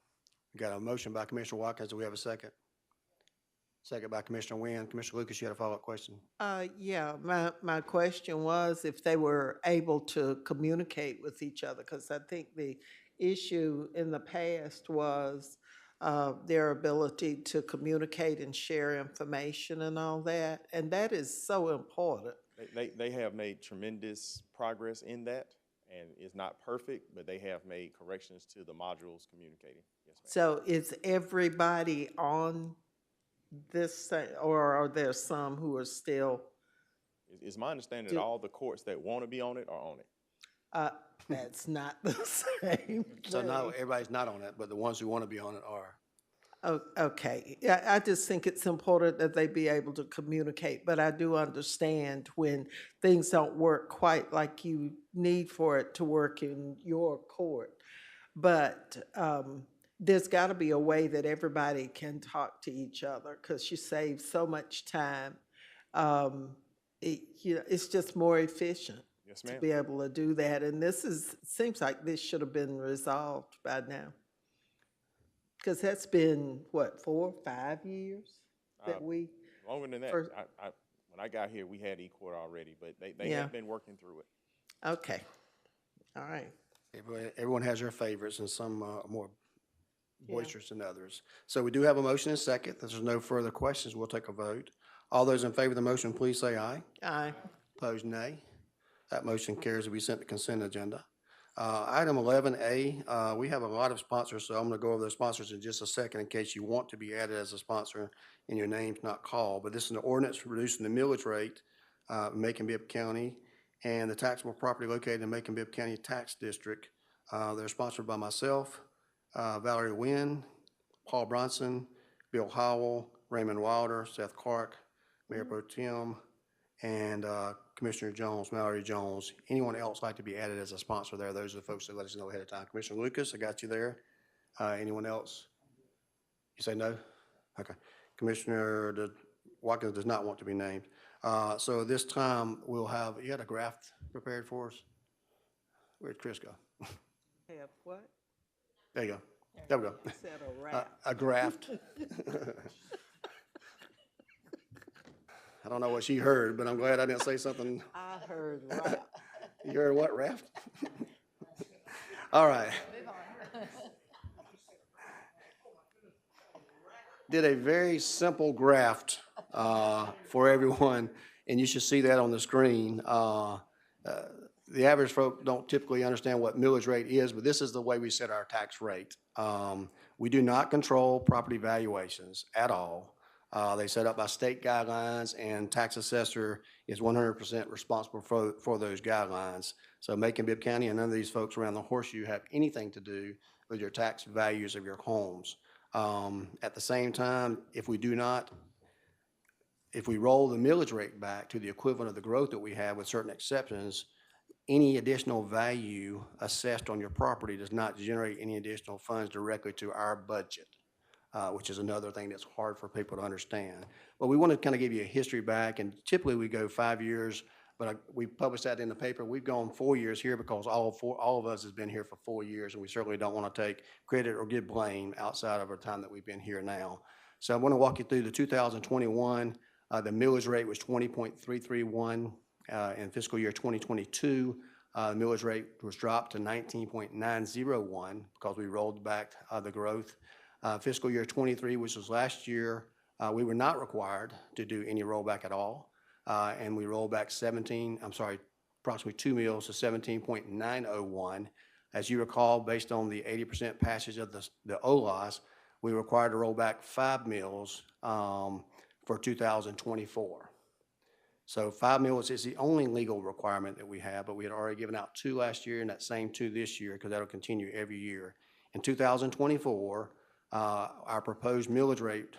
We got a motion by Commissioner Watkins. Do we have a second? Second by Commissioner Wynn. Commissioner Lucas, you had a follow-up question? Yeah, my question was if they were able to communicate with each other, because I think the issue in the past was their ability to communicate and share information and all that, and that is so important. They have made tremendous progress in that, and it's not perfect, but they have made corrections to the modules communicating. Yes, ma'am. So is everybody on this, or are there some who are still? It's my understanding that all the courts that want to be on it are on it. That's not the same So no, thing. everybody's not on it, but the ones who want to be on it are. Okay, yeah, I just think it's important that they be able to communicate, but I do understand when things don't work quite like you need for it to work in your court. But there's got to be a way that everybody can talk to each other, because you save so much time. It's just more efficient. Yes, to ma'am. be able to do that. And seems like this should have been resolved by now. Because that's been, what, 4 or 5 years that we? Longer than that. First- When I got here, we had e-court already, but they Yeah. have been working through it. Okay, all right. Everyone has their favorites, and some are more boisterous than others. So we do have a motion and second. If there's no further questions, we'll take a vote. All those in favor of the motion, please say aye. Aye. Opposed, nay. That motion carries to be sent to consent agenda. Item 11A, we have a lot of sponsors, so I'm going to go over those sponsors in just a second in case you want to be added as a sponsor and your name's not called. But this is an ordinance for reducing the millage rate in Macon-Bibb County and the taxable property located in Macon-Bibb County Tax District. They're sponsored by myself, Valerie Wynn, Paul Bronson, Bill Howell, Raymond Wilder, Seth Clark, Mayor Pro Tem, and Commissioner Jones, Mallory Jones. Anyone else like to be added as a sponsor there? Those are the folks that let us know ahead of time. Commissioner Lucas, I got you there. Anyone else? You say no? Okay. Commissioner Watkins does not want to be named. So this time we'll have, you had a graph prepared for us? Where'd Chris go? Have what? There you go. There we go. You said a wrap. A graft. I don't know what she heard, but I'm glad I didn't say something. I heard wrap. You heard what, raft? All right. Did a very simple graft for everyone, and you should see that on the screen. The average folk don't typically understand what millage rate is, but this is the way we set our tax rate. We do not control property valuations at all. They set up by state guidelines, and tax assessor is 100% responsible for those guidelines. So Macon-Bibb County and none of these folks around the horseshoe have anything to do with your tax values of your homes. At the same time, if we roll the millage rate back to the equivalent of the growth that we have with certain exceptions, any additional value assessed on your property does not generate any additional funds directly to our budget. Which is another thing that's hard for people to understand. But we want to kind of give you a history back, and typically we go 5 years, but we published that in the paper. We've gone 4 years here because all of us has been here for 4 years, and we certainly don't want to take credit or give blame outside of our time that we've been here now. So I want to walk you through the 2021. The millage rate was 20.331. In fiscal year 2022, the millage rate was dropped to 19.901 because we rolled back the growth. Fiscal year 23, which was last year, we were not required to do any rollback at all. And we rolled back approximately 2 mills to 17.901. As you recall, based on the 80% passage of the OLAS, we were required to roll back 5 mills for 2024. So 5 mills is the only legal requirement that we have, but we had already given out 2 last year and that same 2 this year because that'll continue every year. In 2024, our proposed millage rate,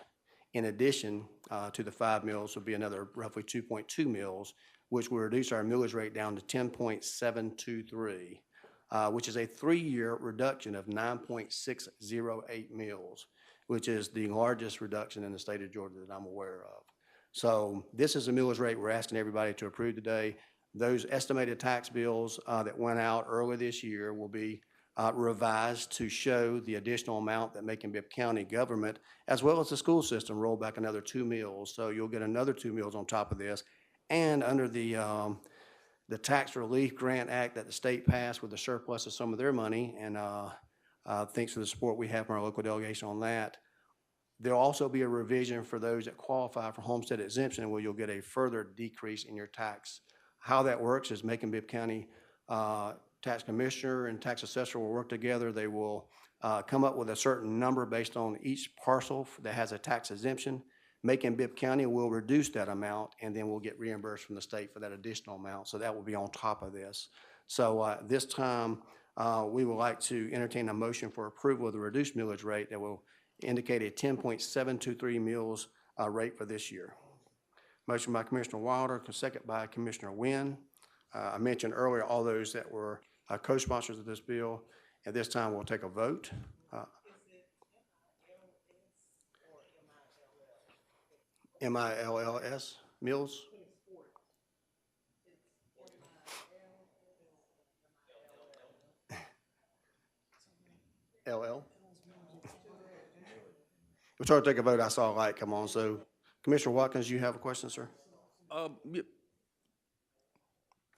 in addition to the 5 mills, will be another roughly 2.2 mills, which will reduce our millage rate down to 10.723, which is a 3-year reduction of 9.608 mills, which is the largest reduction in the state of Georgia that I'm aware of. So this is the millage rate we're asking everybody to approve today. Those estimated tax bills that went out early this year will be revised to show the additional amount that Macon-Bibb County government, as well as the school system, roll back another 2 mills. So you'll get another 2 mills on top of this. And under the Tax Relief Grant Act that the state passed with the surplus of some of their money, and thanks for the support we have from our local delegation on that, there'll also be a revision for those that qualify for homestead exemption where you'll get a further decrease in your tax. How that works is Macon-Bibb County Tax Commissioner and Tax Assessor will work together. They will come up with a certain number based on each parcel that has a tax exemption. Macon-Bibb County will reduce that amount and then we'll get reimbursed from the state for that additional amount. So that will be on top of this. So this time we would like to entertain a motion for approval of the reduced millage rate that will indicate a 10.723 mills rate for this year. Motion by Commissioner Wilder, second by Commissioner Wynn. I mentioned earlier all those that were co-sponsors of this bill. At this time, we'll take a vote. MILLS, mills? LL? We're trying to take a vote. I saw a light come on. So Commissioner Watkins, you have a question, sir? Yeah.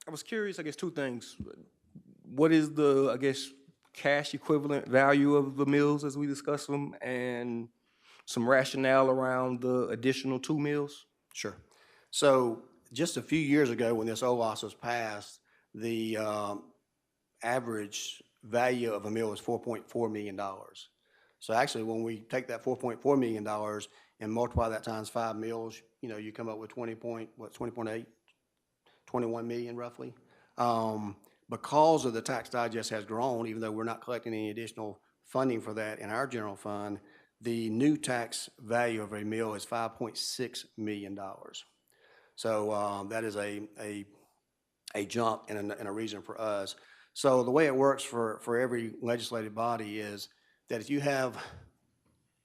I was curious, I guess, 2 things. What is the, I guess, cash equivalent value of the mills as we discuss them, and some rationale around the additional 2 mills? Sure. So just a few years ago when this OLAS was passed, the average value of a mill was $4.4 million. So actually, when we take that $4.4 million and multiply that times 5 mills, you know, you come up with 20.8, 21 million roughly. Because of the tax digest has grown, even though we're not collecting any additional funding for that in our general fund, the new tax value of a mill is $5.6 million. So that is a jump and a reason for us. So the way it works for every legislative body is that if you have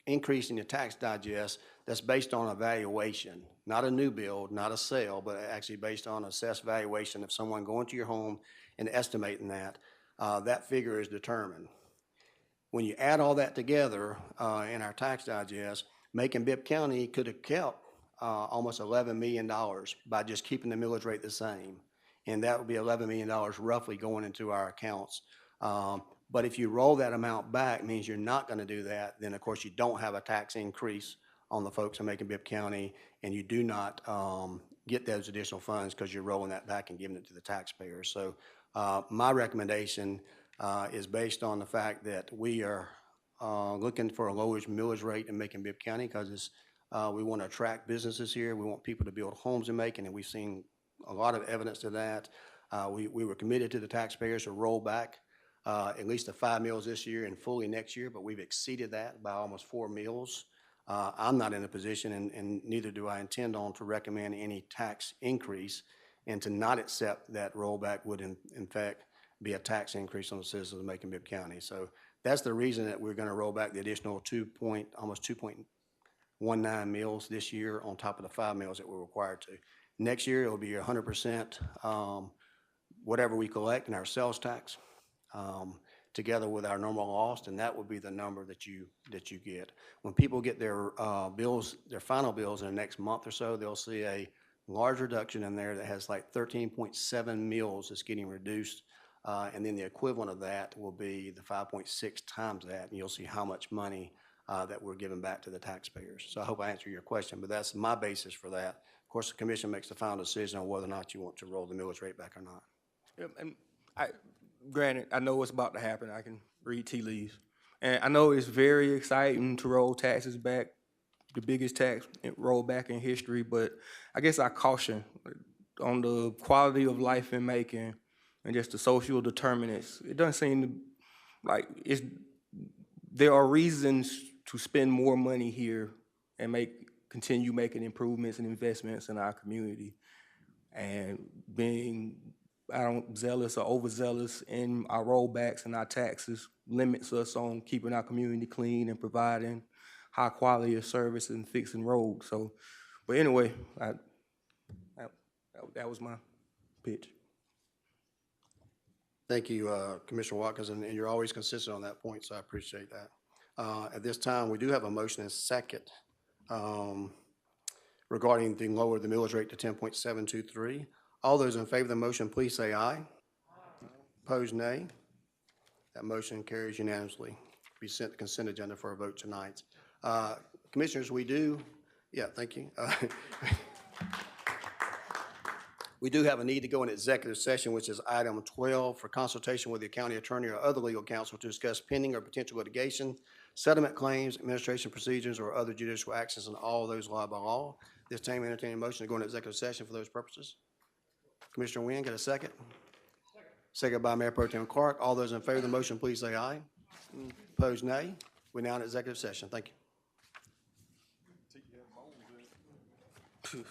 increase in your tax digest, that's based on a valuation, not a new build, not a sale, but actually based on assessed valuation of someone going to your home and estimating that, that figure is determined. When you add all that together in our tax digest, Macon-Bibb County could have kept almost $11 million by just keeping the millage rate the same. And that would be $11 million roughly going into our accounts. But if you roll that amount back, means you're not going to do that, then of course you don't have a tax increase on the folks in Macon-Bibb County, and you do not get those additional funds because you're rolling that back and giving it to the taxpayers. So my recommendation is based on the fact that we are looking for a lowest millage rate in Macon-Bibb County because we want to attract businesses here. We want people to build homes in Macon, and we've seen a lot of evidence to that. We were committed to the taxpayers to roll back at least the 5 mills this year and fully next year, but we've exceeded that by almost 4 mills. I'm not in a position, and neither do I intend on, to recommend any tax increase, and to not accept that rollback would in fact be a tax increase on the citizens of Macon-Bibb County. So that's the reason that we're going to roll back the additional almost 2.19 mills this year on top of the 5 mills that we're required to. Next year, it will be 100% whatever we collect in our sales tax, together with our normal loss, and that would be the number that you get. When people get their bills, their final bills in the next month or so, they'll see a large reduction in there that has like 13.7 mills that's getting reduced, and then the equivalent of that will be the 5.6 times that, and you'll see how much money that we're giving back to the taxpayers. So I hope I answered your question, but that's my basis for that. Of course, the commission makes the final decision on whether or not you want to roll the millage rate back or not. And granted, I know what's about to happen. I can read tea leaves. And I know it's very exciting to roll taxes back, the biggest tax roll back in history, but I guess I caution on the quality of life in Macon and just the social determinants. It doesn't seem to, like, there are reasons to spend more money here and continue making improvements and investments in our community. And being, zealous or overzealous in our rollbacks and our taxes limits us on keeping our community clean and providing high quality of service and fixing roads. So, but anyway, that was my pitch. Thank you, Commissioner Watkins, and you're always consistent on that point, so I appreciate that. At this time, we do have a motion and second regarding the lower the millage rate to 10.723. All those in favor of the motion, please say aye. Opposed, nay. That motion carries unanimously. Be sent to consent agenda for a vote tonight. Commissioners, thank you. We do have a need to go in executive session, which is item 12, for consultation with the county attorney or other legal counsel to discuss pending or potential litigation, settlement claims, administration procedures, or other judicial actions, and all those allowed by law. This time, entertaining a motion to go into executive session for those purposes. Commissioner Wynn, get a second? Second by Mayor Pro Tem Clark. All those in favor of the motion, please say aye. Opposed, nay. We're now in executive session. Thank you.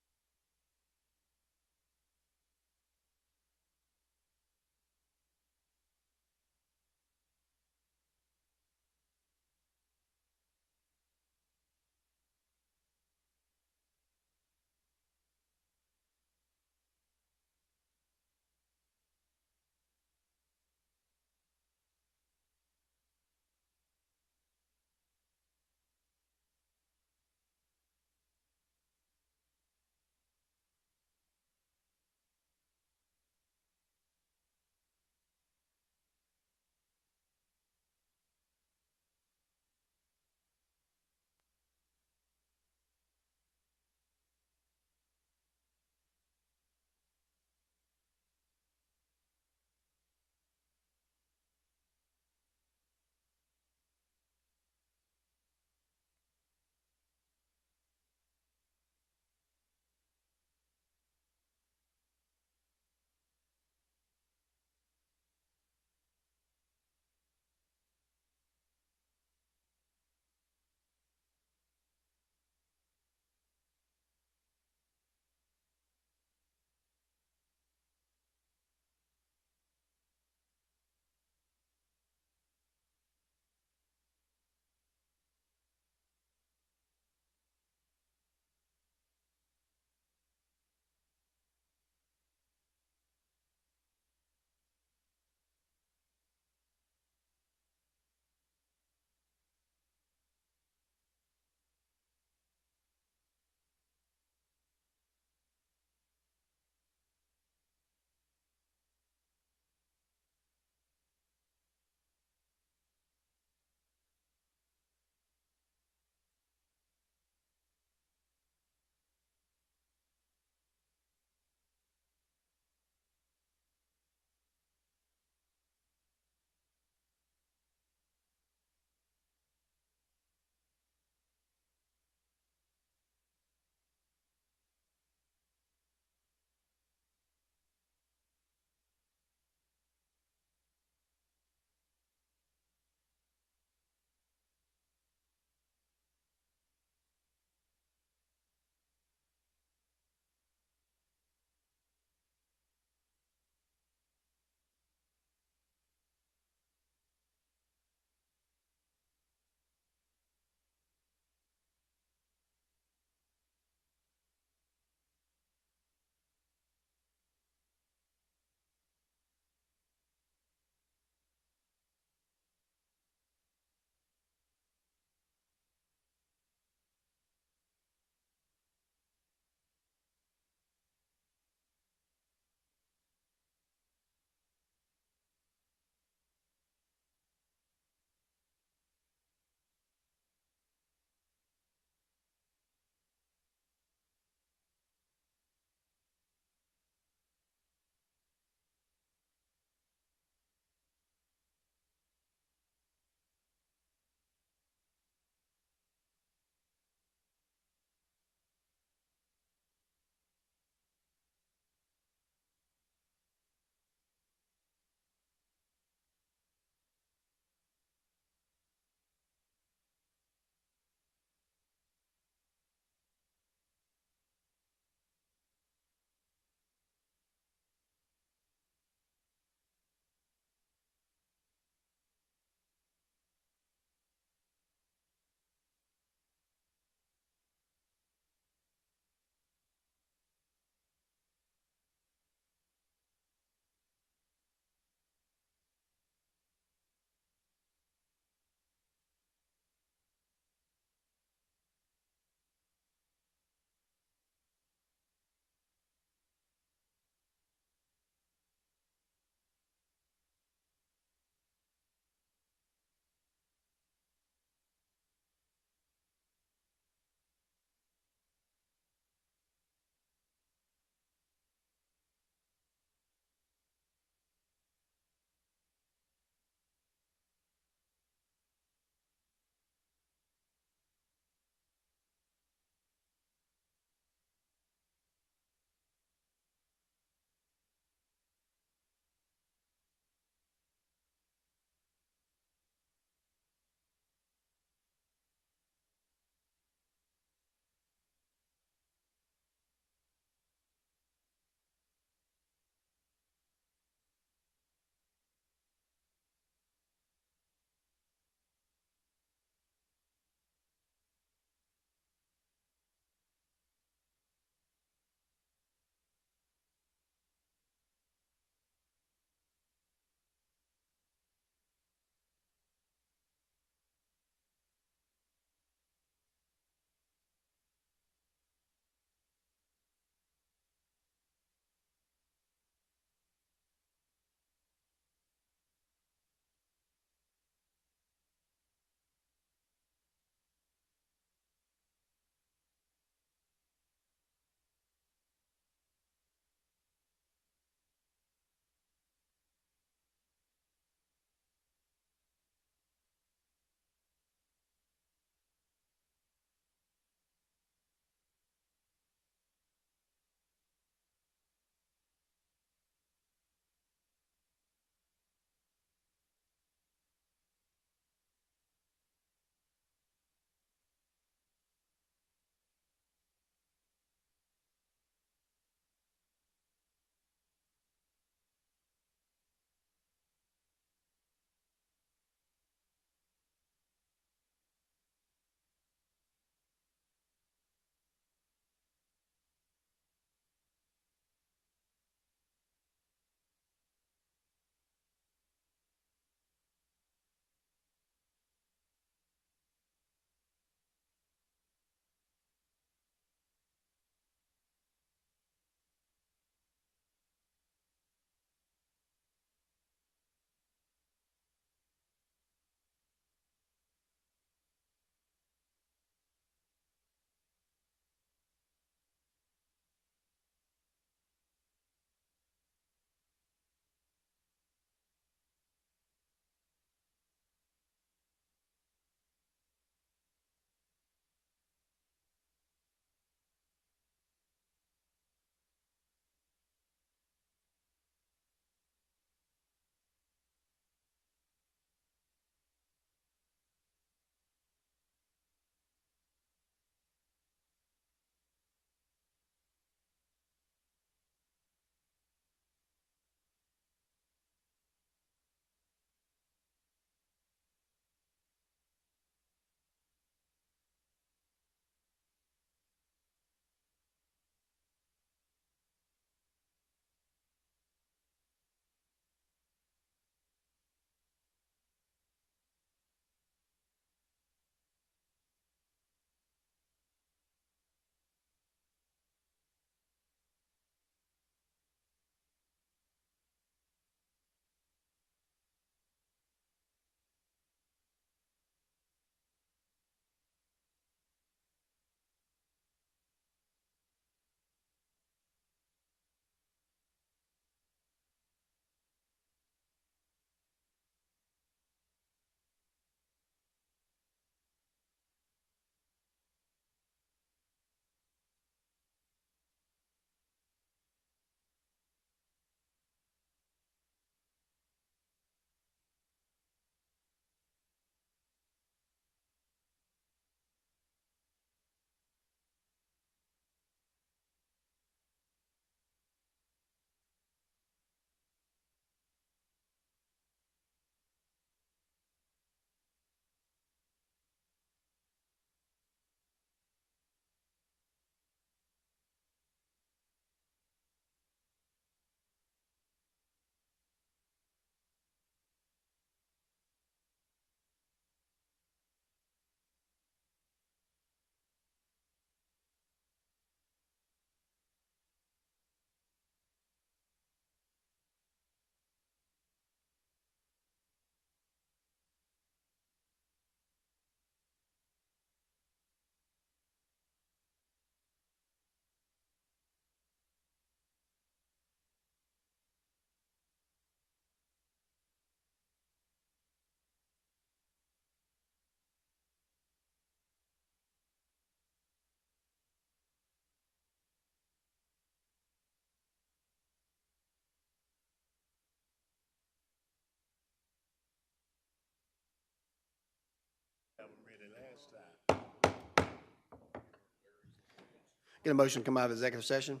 Get a motion to come out of executive session.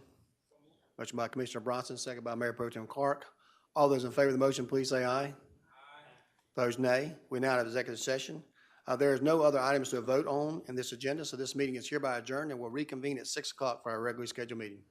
Motion by Commissioner Bronson, second by Mayor Pro Tem Clark. All those in favor of the motion, please say aye. Aye. Opposed, nay. We now have executive session. There is no other items to vote on in this agenda, so this meeting is hereby adjourned and will reconvene at 6 o'clock for our regularly scheduled meeting.